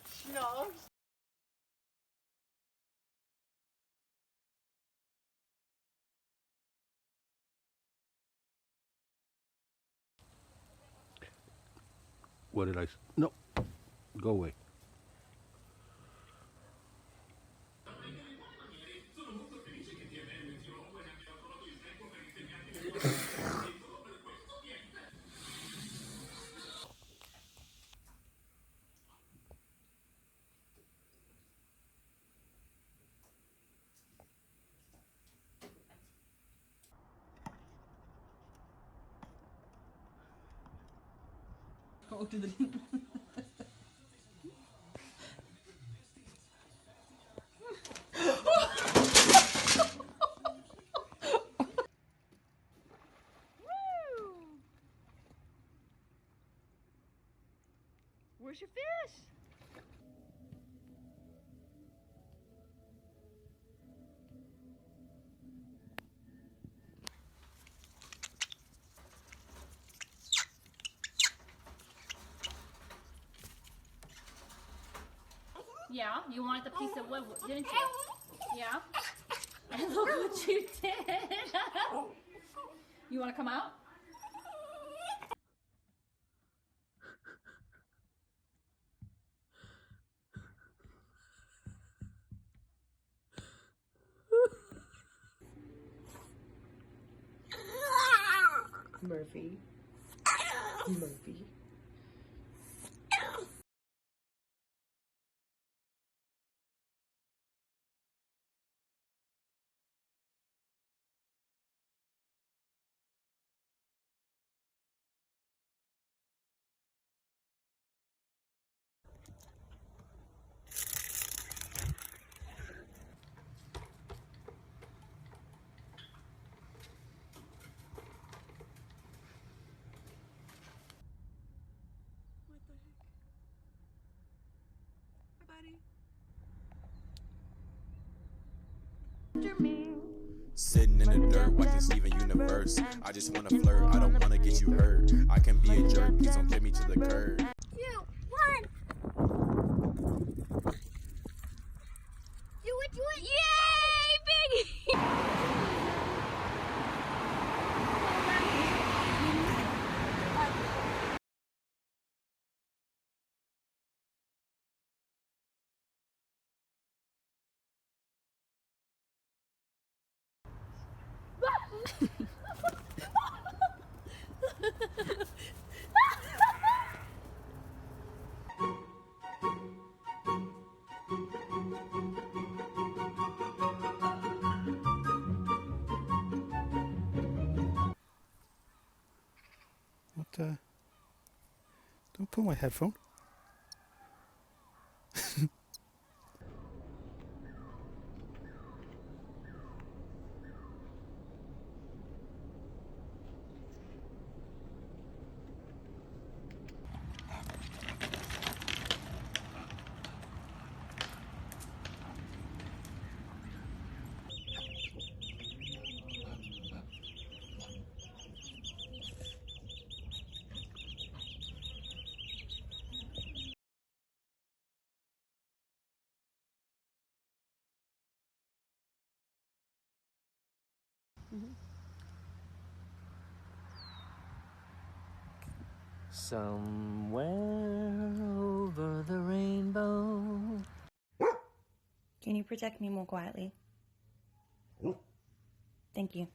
Schnoz. What did I say? No. Go away. Go to the Where's your fish? Yeah, you wanted the piece of wood, didn't you? Yeah. And look what you did. You want to come out? Murphy. Murphy. What the heck? Hi, buddy. Sitting in the dirt, watching Steven Universe. I just wanna flirt, I don't wanna get you hurt. I can be a jerk, please don't get me to the curb. 2, 1. Do it, do it. Yay, baby! What the? Don't pull my headphone. Somewhere over the rainbow. Can you protect me more quietly? Thank you.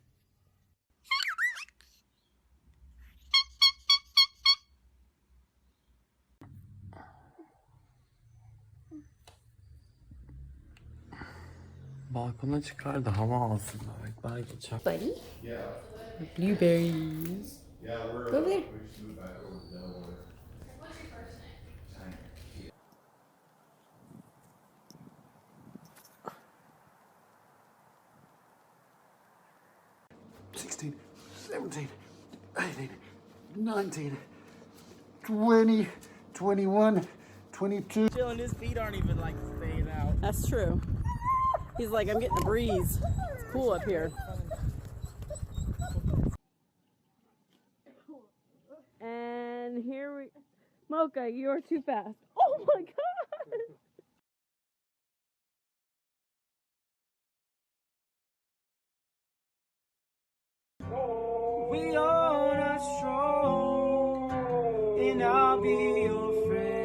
Balkona çıkar da hava alsın. Belki çak. Buddy? Blueberries. Go over there. 16, 17, 18, 19, 20, 21, 22. Chilling, his feet aren't even like staying out. That's true. He's like, I'm getting a breeze. It's cool up here. And here we... Mocha, you're too fast. Oh my god! We all are strong, and I'll be your friend.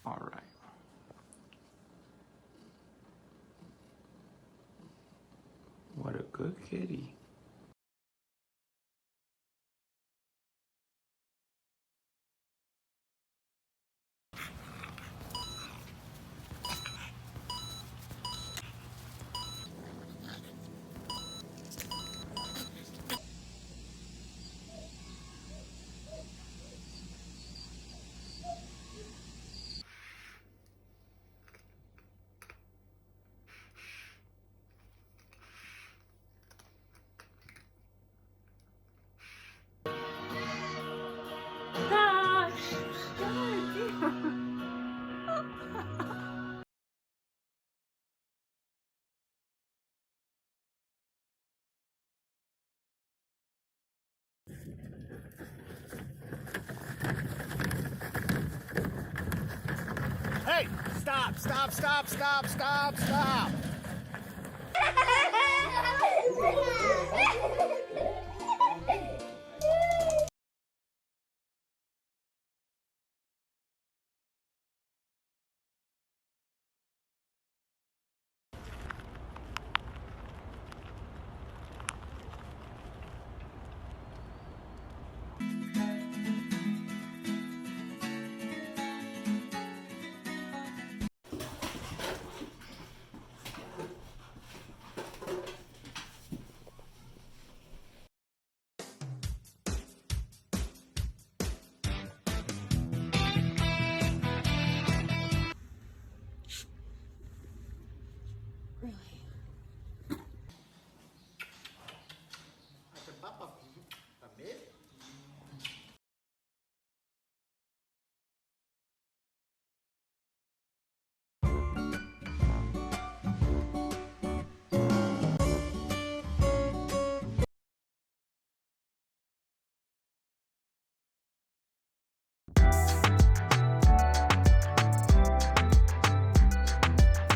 All right. What a good kitty. Hey, stop, stop, stop, stop, stop, stop.